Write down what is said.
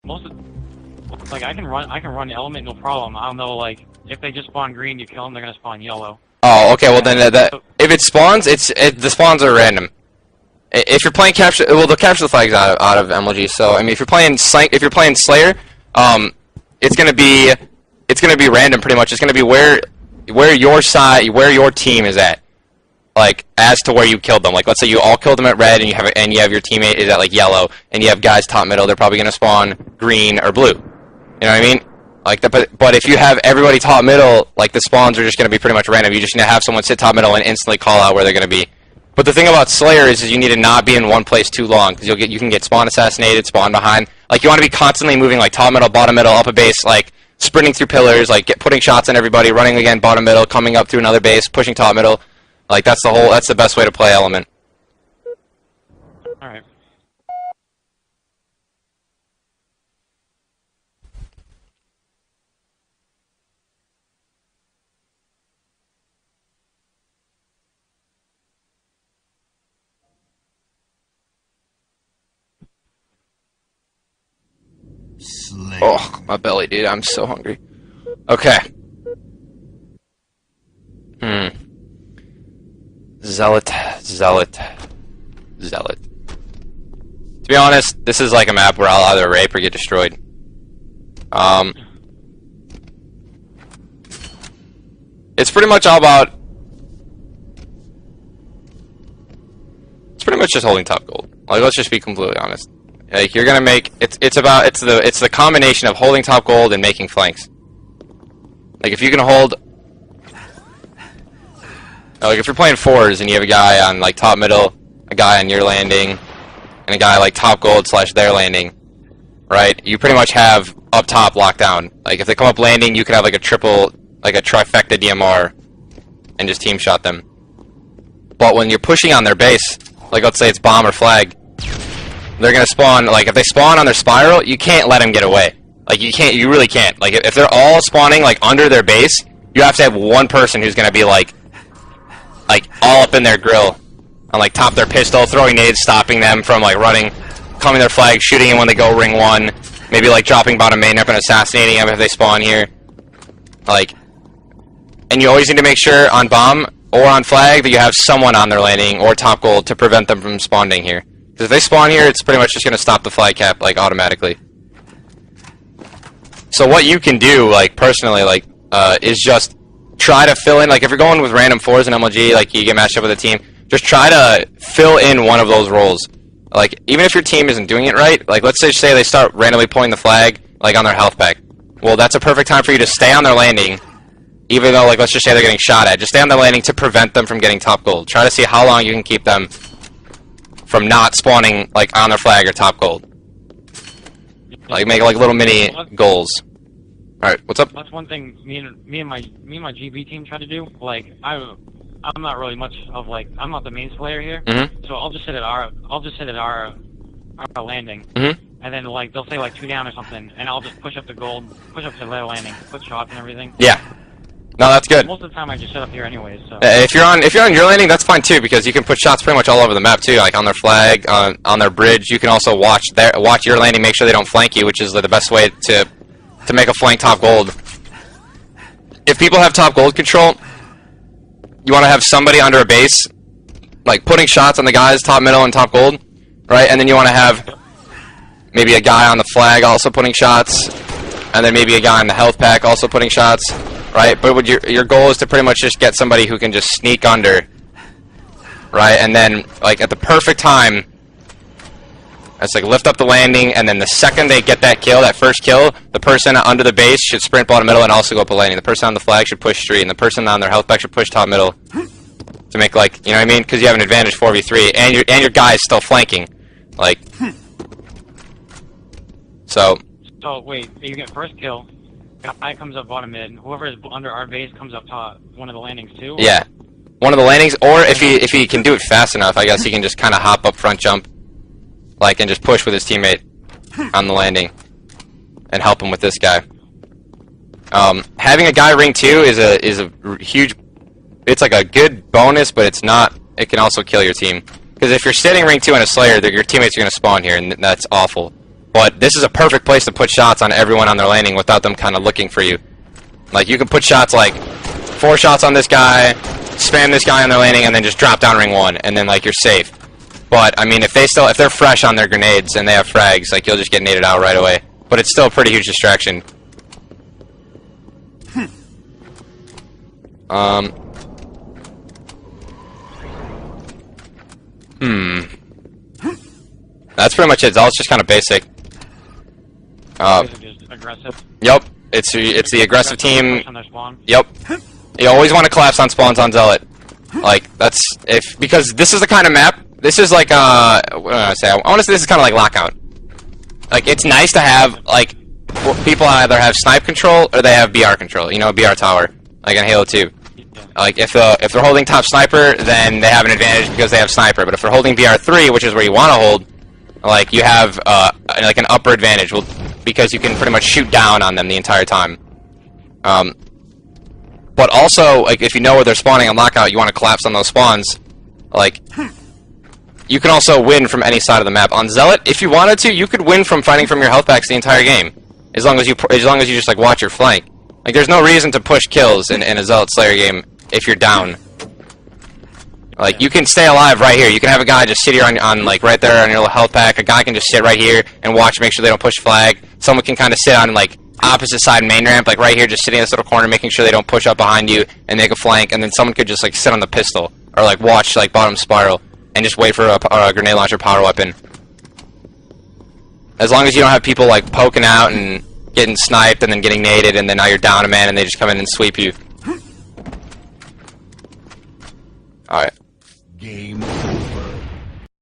most of, like I can run element no problem. I don't know, like if they just spawn green, you kill them, they're gonna spawn yellow. Oh, okay. Well, then if it spawns, the spawns are random. If you're playing capture, well, they'll capture the flags out of MLG. So I mean, if you're playing Slayer, it's gonna be random pretty much. It's gonna be where your team is at, like as to where you killed them. Like let's say you all killed them at red, and you have your teammate is at like yellow, and you have guys top middle. They're probably gonna spawn green or blue. You know what I mean? Like but if you have everybody top middle, like the spawns are just gonna be pretty much random. You just need to have someone sit top middle and instantly call out where they're gonna be. But the thing about Slayer is you need to not be in one place too long, because you can get spawn assassinated, spawn behind. Like you want to be constantly moving, like top middle, bottom middle, up a base, like sprinting through pillars, like putting shots on everybody, running again, bottom middle, coming up through another base, pushing top middle. Like that's the best way to play Element. All right. Slay. Oh, my belly, dude. I'm so hungry. Okay. Zealot. To be honest, this is like a map where I'll either rape or get destroyed. It's pretty much all about... It's pretty much just holding top gold. Like, let's just be completely honest. Like, you're gonna make... It's the combination of holding top gold and making flanks. Like, if you can hold... Like, if you're playing fours and you have a guy on, like, top middle, a guy on your landing, and a guy, like, top gold / their landing, right? You pretty much have up top locked down. Like, if they come up landing, you could have, like, a trifecta DMR and just team shot them. But when you're pushing on their base, like, let's say it's bomb or flag, they're gonna spawn, like, if they spawn on their spiral, you can't let them get away. Like, you really can't. Like, if they're all spawning, like, under their base, you have to have one person who's gonna be, like, all up in their grill, on, like, top their pistol, throwing nades, stopping them from, like, running, coming their flag, shooting them when they go ring one, maybe, like, dropping bottom main up and assassinating them if they spawn here. Like, and you always need to make sure on bomb or on flag that you have someone on their landing or top gold to prevent them from spawning here. Because if they spawn here, it's pretty much just going to stop the flag cap, like, automatically. So what you can do, like, personally, like, is just try to fill in, like, if you're going with random fours in MLG, like, you get matched up with a team, just try to fill in one of those roles. Like, even if your team isn't doing it right, like, let's say they start randomly pulling the flag, like, on their health pack. Well, that's a perfect time for you to stay on their landing, even though, like, let's just say they're getting shot at. Just stay on their landing to prevent them from getting top gold. Try to see how long you can keep them from not spawning, like, on their flag or top gold. Like, make, like, little mini goals. Alright, what's up? That's one thing me and my GB team try to do. Like, I'm not really much of, like, I'm not the main player here, so I'll just sit at our landing, and then, like, they'll say, like, 2 down or something, and I'll just push up to gold, push up to their landing, put shots and everything. Yeah. No, that's good. Most of the time I just sit up here anyways, so. If you're on your landing, that's fine too, because you can put shots pretty much all over the map too, like on their flag, on their bridge. You can also watch your landing, make sure they don't flank you, which is, like, the best way to make a flank top gold. If people have top gold control, you want to have somebody under a base, like, putting shots on the guys top middle and top gold, right? And then you want to have maybe a guy on the flag also putting shots, and then maybe a guy on the health pack also putting shots, right? But your goal is to pretty much just get somebody who can just sneak under, right? And then, like, at the perfect time, it's like lift up the landing, and then the second they get that kill, that first kill, the person under the base should sprint bottom middle and also go up the landing. The person on the flag should push street, and the person on their health pack should push top middle to make, like, you know what I mean? Because you have an advantage 4v3, and your guy is still flanking, like. So wait, you get first kill, guy comes up bottom mid, and whoever is under our base comes up top, one of the landings too? Yeah, one of the landings, or if he can do it fast enough, I guess he can just kind of hop up front jump, like, and just push with his teammate on the landing and help him with this guy. Having a guy ring 2 is a huge, it's like a good bonus, but it's not, it can also kill your team. Because if you're sitting ring 2 in a Slayer, your teammates are going to spawn here, and that's awful. But this is a perfect place to put shots on everyone on their landing without them kind of looking for you. Like, you can put shots like 4 shots on this guy, spam this guy on their landing, and then just drop down ring 1, and then, like, you're safe. But, I mean, if they're fresh on their grenades and they have frags, like, you'll just get naded out right away. But it's still a pretty huge distraction. That's pretty much it. Zealot's just kind of basic. Just aggressive. Yep. It's the aggressive team. On their spawn. Yep. You always want to collapse on spawns on Zealot. Like, because this is the kind of map. This is like what do I say? I want to say this is kind of like Lockout. Like, it's nice to have like people either have snipe control or they have BR control. You know, BR tower, like in Halo 2. Like, if they're holding top sniper, then they have an advantage because they have sniper. But if they're holding BR3, which is where you want to hold, like, you have like an upper advantage, because you can pretty much shoot down on them the entire time. But also, like, if you know where they're spawning on Lockout, you want to collapse on those spawns. Like, you can also win from any side of the map. On Zealot, if you wanted to, you could win from fighting from your health packs the entire game, as long as you just like watch your flank. Like, there's no reason to push kills in a Zealot Slayer game if you're down. Like, you can stay alive right here. You can have a guy just sit here on like right there on your little health pack. A guy can just sit right here and watch, make sure they don't push flag. Someone can kind of sit on like opposite side main ramp, like right here, just sitting in this little corner, making sure they don't push up behind you and make a flank. And then someone could just like sit on the pistol or like watch like bottom spiral and just wait for a grenade launcher power weapon. As long as you don't have people like poking out and getting sniped and then getting naded and then now you're down a man and they just come in and sweep you. Alright. Game over.